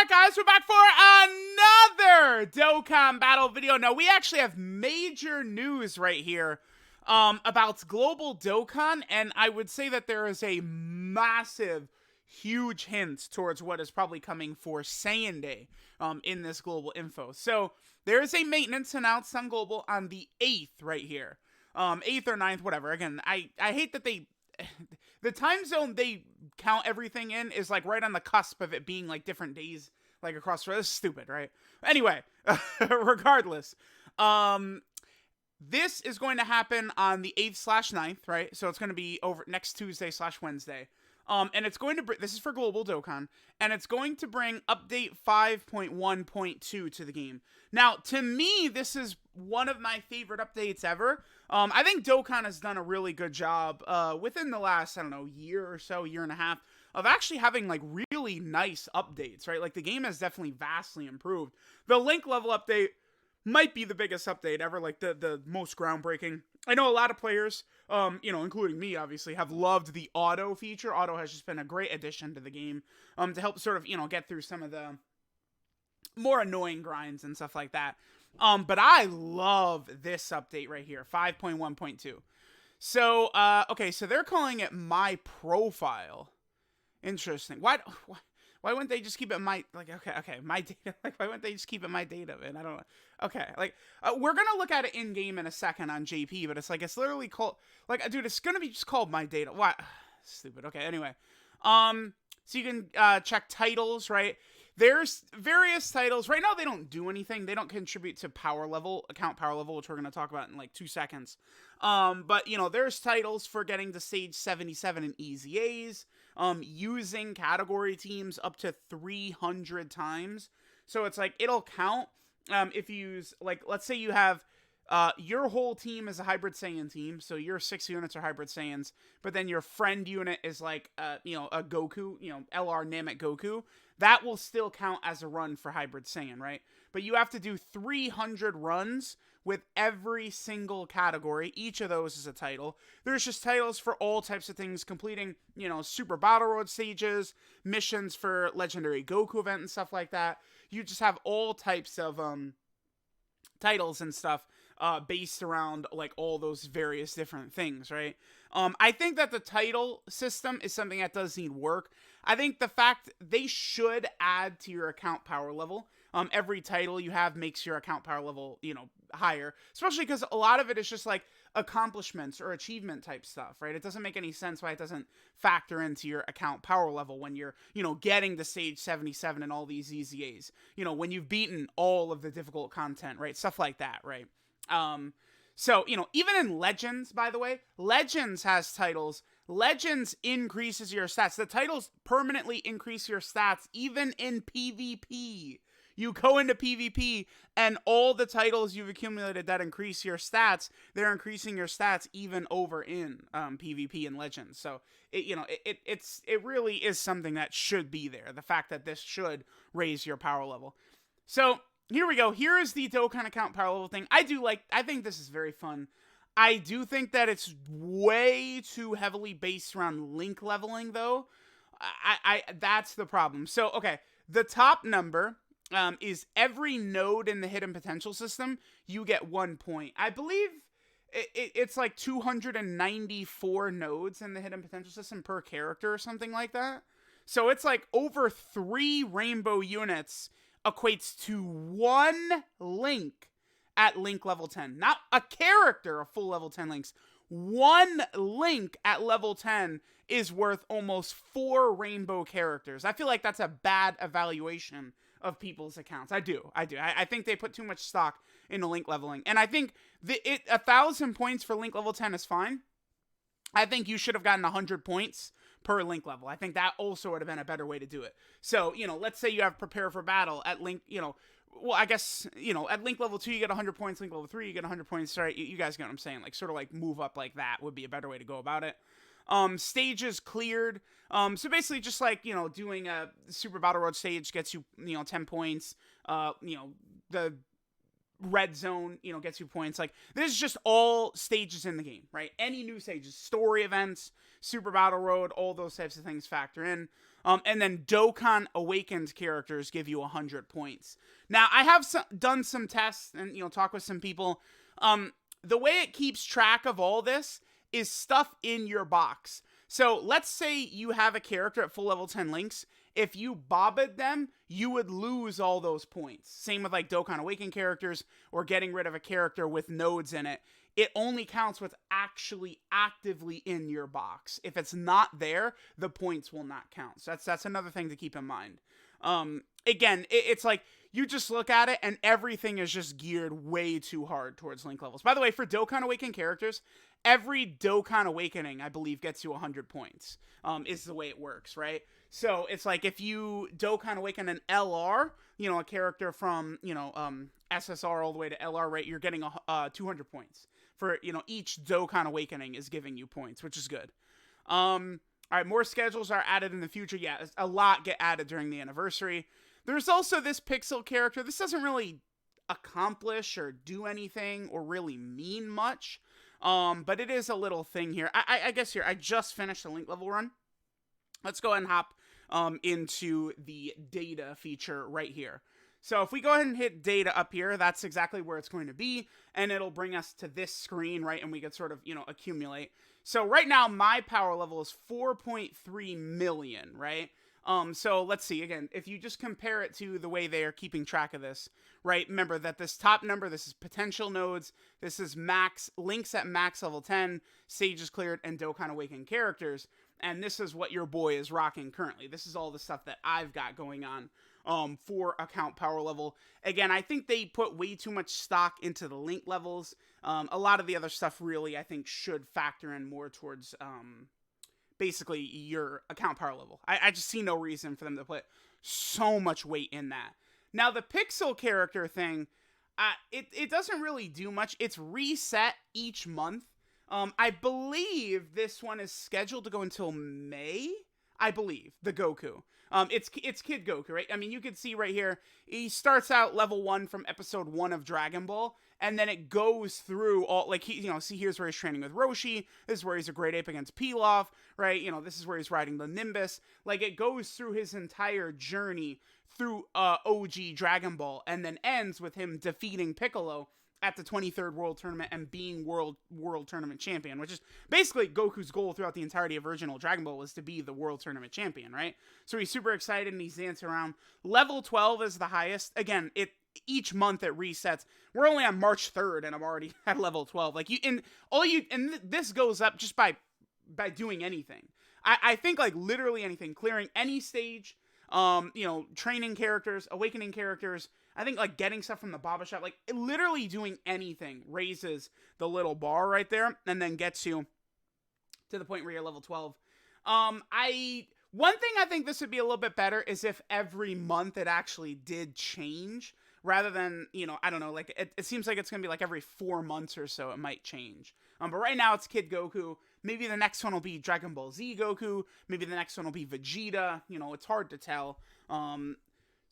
Alright guys, we're back for another Dokkan battle video. Now we actually have major news right here about global Dokkan, and I would say that there is a massive, huge hint towards what is probably coming for Saiyan Day in this global info. So there is a maintenance announced on global on the 8th right here. 8th or 9th, whatever. Again, I hate that they... the time zone they count everything in is like right on the cusp of it being like different days, like across. This is stupid, right? Anyway, regardless, this is going to happen on the 8th/9th, right? So it's going to be over next Tuesday/Wednesday. And it's going to this is for global Dokkan, and it's going to bring update 5.1.2 to the game. Now, to me, this is one of my favorite updates ever. I think Dokkan has done a really good job within the last, I don't know, year or so, year and a half, of actually having like really nice updates, right? Like the game has definitely vastly improved. The link level update might be the biggest update ever, like the most groundbreaking. I know a lot of players, including me, obviously, have loved the auto feature. Auto has just been a great addition to the game to help sort of, get through some of the more annoying grinds and stuff like that. But I love this update right here, 5.1.2. So, okay, so they're calling it My Profile. Interesting. Why wouldn't they just keep it my, like, okay, my data, like, why wouldn't they just keep it my data, man? I don't know. Okay, like, we're gonna look at it in-game in a second on JP, but it's like, it's literally called, like, dude, it's gonna be just called my data. Why? Stupid. Okay, anyway. So you can, check titles, right? There's various titles. Right now, they don't do anything. They don't contribute to account power level, which we're going to talk about in like 2 seconds. But, there's titles for getting to stage 77 in Easy A's, using category teams up to 300 times. So it's like, it'll count if you use, like, let's say you have your whole team is a hybrid Saiyan team, so your 6 units are hybrid Saiyans, but then your friend unit is like, a Goku, LR Namek Goku. That will still count as a run for hybrid Saiyan, right? But you have to do 300 runs with every single category. Each of those is a title. There's just titles for all types of things, completing, Super Battle Road stages, missions for Legendary Goku event and stuff like that. You just have all types of titles and stuff based around like all those various different things, right? I think that the title system is something that does need work. I think the fact they should add to your account power level. Every title you have makes your account power level, higher, especially because a lot of it is just like accomplishments or achievement type stuff, right? It doesn't make any sense why it doesn't factor into your account power level when you're, getting to stage 77 and all these Easy A's, when you've beaten all of the difficult content, right? Stuff like that, right? So, even in Legends, by the way, Legends has titles. Legends increases your stats. The titles permanently increase your stats, even in PvP. You go into PvP, and all the titles you've accumulated that increase your stats, they're increasing your stats even over in PvP and Legends. So, it really is something that should be there. The fact that this should raise your power level. So, here we go. Here is the Dokkan account power level thing. I think this is very fun. I do think that it's way too heavily based around link leveling, though. That's the problem. So, okay, the top number is every node in the hidden potential system, you get 1 point. I believe it's like 294 nodes in the hidden potential system per character or something like that. So it's like over 3 rainbow units equates to 1 link at link level 10. Not a character of full level 10 links. 1 link at level 10 is worth almost 4 rainbow characters. I feel like that's a bad evaluation of people's accounts. I do. I think they put too much stock into link leveling. And I think 1,000 points for link level 10 is fine. I think you should have gotten 100 points per link level. I think that also would have been a better way to do it. So, let's say you have prepare for battle at link, well, I guess, at link level 2, you get 100 points. Link level 3, you get 100 points. Right? You guys get what I'm saying. Like, sort of like move up like that would be a better way to go about it. Stages cleared. So basically just like, doing a Super Battle Road stage gets you, 10 points. The red zone, gets you points. Like, this is just all stages in the game, right? Any new stages, story events, Super Battle Road, all those types of things factor in. And then Dokkan Awakened characters give you 100 points. Now, I have done some tests and, talk with some people. The way it keeps track of all this is stuff in your box. So let's say you have a character at full level 10 links. If you bobbed them, you would lose all those points. Same with like Dokkan Awakened characters or getting rid of a character with nodes in it. It only counts what's actually actively in your box. If it's not there, the points will not count. So that's another thing to keep in mind. Again, it's like you just look at it and everything is just geared way too hard towards link levels. By the way, for Dokkan Awakened characters, every Dokkan Awakening, I believe, gets you 100 points, is the way it works, right? So it's like if you Dokkan Awaken an LR, a character from, SSR all the way to LR, right? You're getting 200 points. For, each Dokkan Awakening is giving you points, which is good. All right, more schedules are added in the future. Yeah, a lot get added during the anniversary. There's also this Pixel character. This doesn't really accomplish or do anything or really mean much. But it is a little thing here. I guess here, I just finished the link level run. Let's go ahead and hop into the data feature right here. So if we go ahead and hit data up here, that's exactly where it's going to be. And it'll bring us to this screen, right? And we could sort of, accumulate. So right now, my power level is 4.3 million, right? So let's see, again, if you just compare it to the way they are keeping track of this, right? Remember that this top number, this is potential nodes, this is max, links at max level 10, stages cleared, and Dokkan Awakened characters. And this is what your boy is rocking currently. This is all the stuff that I've got going on for account power level. Again, I think they put way too much stock into the link levels. A lot of the other stuff really, I think, should factor in more towards basically your account power level. I just see no reason for them to put so much weight in that. Now, the Pixel character thing, it doesn't really do much. It's reset each month. I believe this one is scheduled to go until May. I believe the Goku. It's Kid Goku, right? I mean, you can see right here, he starts out level 1 from episode 1 of Dragon Ball, and then it goes through all, like, see, here's where he's training with Roshi, this is where he's a great ape against Pilaf, right? This is where he's riding the Nimbus. Like, it goes through his entire journey through OG Dragon Ball, and then ends with him defeating Piccolo at the 23rd World Tournament and being World Tournament Champion, which is basically Goku's goal throughout the entirety of original Dragon Ball, was to be the World Tournament Champion, right? So he's super excited and he's dancing around. Level 12 is the highest. Again, each month it resets. We're only on March 3rd and I'm already at level 12. Like, this goes up just by doing anything. I think, like, literally anything, clearing any stage, training characters, awakening characters. I think, like, getting stuff from the Baba shop, like, literally doing anything raises the little bar right there and then gets you to the point where you're level 12. One thing I think this would be a little bit better is if every month it actually did change rather than, I don't know, like, it seems like it's going to be like every 4 months or so it might change. But right now it's Kid Goku. Maybe the next one will be Dragon Ball Z Goku. Maybe the next one will be Vegeta. It's hard to tell.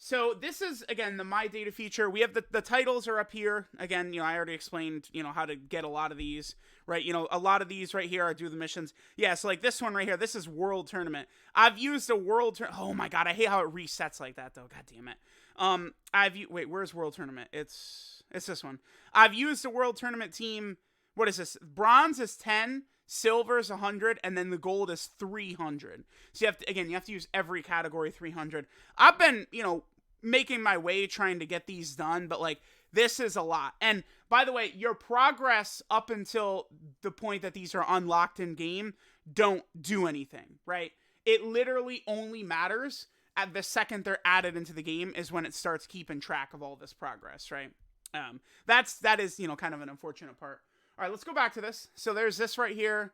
So this is, again, the My Data feature. We have the titles are up here. Again, I already explained, how to get a lot of these, right? A lot of these right here are do the missions. Yeah, so like this one right here, this is World Tournament. I've used a World Tournament. Oh my God, I hate how it resets like that though. God damn it. Wait, where's World Tournament? It's this one. I've used a World Tournament team. What is this? Bronze is 10. Silver is 100, and then the gold is 300. So you have to use every category 300. I've been, making my way trying to get these done, but like this is a lot. And by the way, your progress up until the point that these are unlocked in game don't do anything, right? It literally only matters at the second they're added into the game is when it starts keeping track of all this progress, right? That is kind of an unfortunate part. All right, let's go back to this. So there's this right here.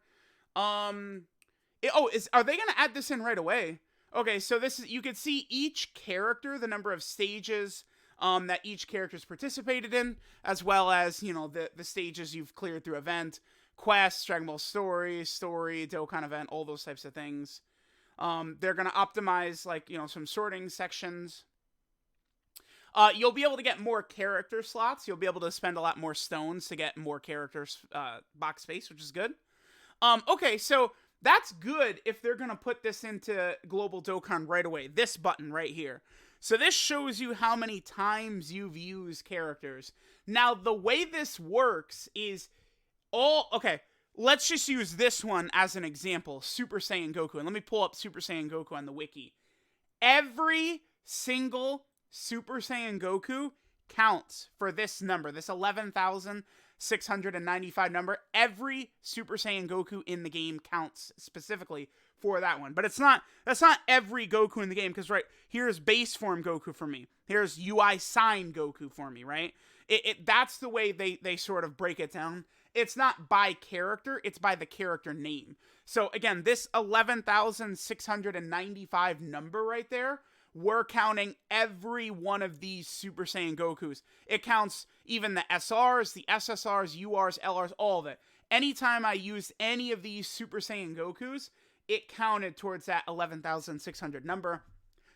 Are they going to add this in right away? Okay, so this is, you can see each character, the number of stages that each character's participated in, as well as, the stages you've cleared through event, quests, Dragon Ball story, Dokkan event, all those types of things. They're going to optimize, like, some sorting sections. You'll be able to get more character slots. You'll be able to spend a lot more stones to get more characters box space, which is good. Okay, so That's good if they're going to put this into Global Dokkan right away. This button right here. So this shows you how many times you've used characters. Now, the way this works is okay, let's just use this one as an example, Super Saiyan Goku. And let me pull up Super Saiyan Goku on the wiki. Every single Super Saiyan Goku counts for this number, this 11,695 number. Every Super Saiyan Goku in the game counts specifically for that one. But that's not every Goku in the game, because right here's base form Goku for me. Here's UI sign Goku for me, right? That's the way they sort of break it down. It's not by character, it's by the character name. So again, this 11,695 number right there, we're counting every one of these Super Saiyan Gokus. It counts even the SRs, the SSRs, URs, LRs, all of it. Anytime I used any of these Super Saiyan Gokus, it counted towards that 11,600 number.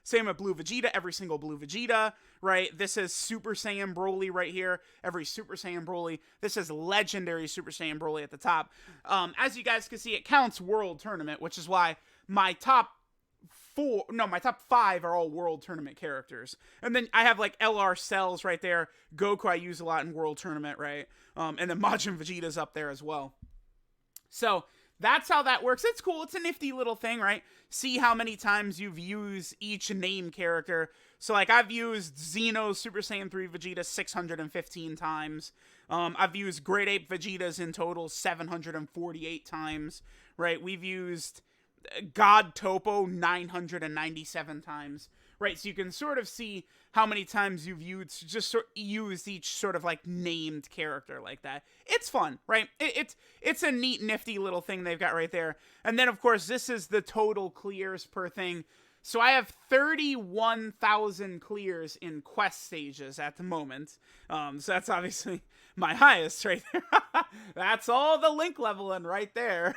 Same with Blue Vegeta, every single Blue Vegeta, right? This is Super Saiyan Broly right here, every Super Saiyan Broly. This is Legendary Super Saiyan Broly at the top. As you guys can see, it counts World Tournament, which is why my top 5 are all World Tournament characters. And then I have like LR Cells right there. Goku I use a lot in World Tournament, right? And then Majin Vegeta's up there as well. So that's how that works. It's cool. It's a nifty little thing, right? See how many times you've used each name character. So, like, I've used Xeno's Super Saiyan 3 Vegeta 615 times. I've used Great Ape Vegetas in total 748 times, right? We've used God Topo 997 times, right? So you can sort of see how many times you've used each sort of like named character like that. It's fun, right? It's a neat, nifty little thing they've got right there. And then, of course, this is the total clears per thing. So I have 31,000 clears in quest stages at the moment. So that's obviously my highest right there. That's all the link leveling right there.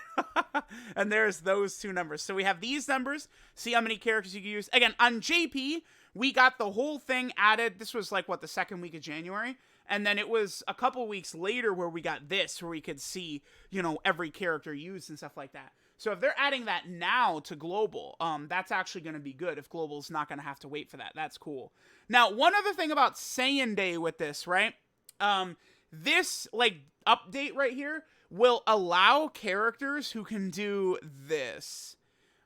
And there's those two numbers. So we have these numbers. See how many characters you can use. Again, on JP, we got the whole thing added. This was like, what, the second week of January? And then it was a couple weeks later where we got this, where we could see, you know, every character used and stuff like that. So if they're adding that now to Global, that's actually going to be good if Global's not going to have to wait for that. That's cool. Now, one other thing about Saiyan Day with this, right? This, like, update right here will allow characters who can do this.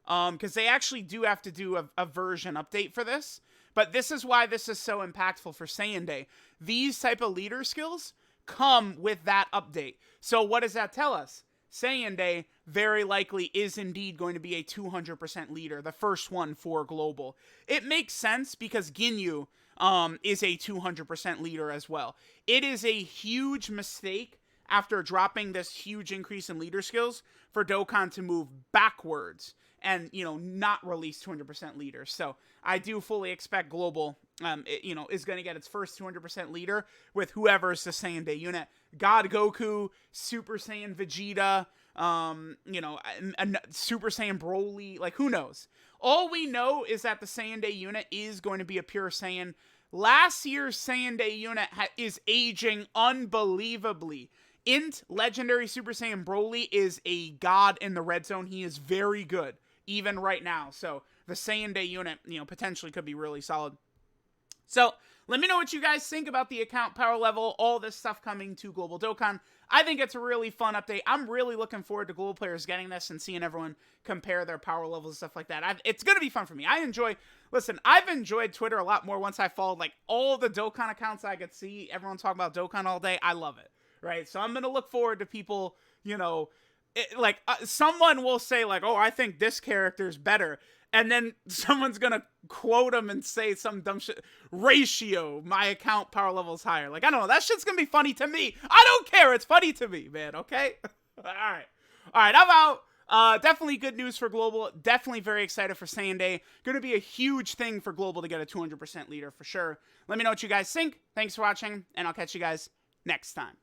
Because they actually do have to do a version update for this. But this is why this is so impactful for Saiyan Day. These type of leader skills come with that update. So what does that tell us? Saiyan Day very likely is indeed going to be a 200% leader, the first one for Global. It makes sense because Ginyu is a 200% leader as well. It is a huge mistake after dropping this huge increase in leader skills for Dokkan to move backwards and, you know, not release 200% leaders. So I do fully expect Global, is going to get its first 200% leader with whoever's the Saiyan Day unit. God Goku, Super Saiyan Vegeta, Super Saiyan Broly, like, who knows? All we know is that the Saiyan Day unit is going to be a pure Saiyan. Last year's Saiyan Day unit is aging unbelievably. Int Legendary Super Saiyan Broly is a god in the red zone. He is very good, even right now. So the Saiyan Day unit, potentially could be really solid. So let me know what you guys think about the account power level, all this stuff coming to Global Dokkan. I think it's a really fun update. I'm really looking forward to Global players getting this and seeing everyone compare their power levels and stuff like that. It's going to be fun for me. I've enjoyed Twitter a lot more once I followed like all the Dokkan accounts I could see. Everyone talking about Dokkan all day. I love it. Right? So I'm going to look forward to people, someone will say like, oh, I think this character's better. And then someone's going to quote them and say some dumb shit. Ratio, my account power level is higher. Like, I don't know. That shit's going to be funny to me. I don't care. It's funny to me, man. Okay? All right, I'm out. Definitely good news for Global. Definitely very excited for Saiyan Day. Going to be a huge thing for Global to get a 200% leader for sure. Let me know what you guys think. Thanks for watching, and I'll catch you guys next time.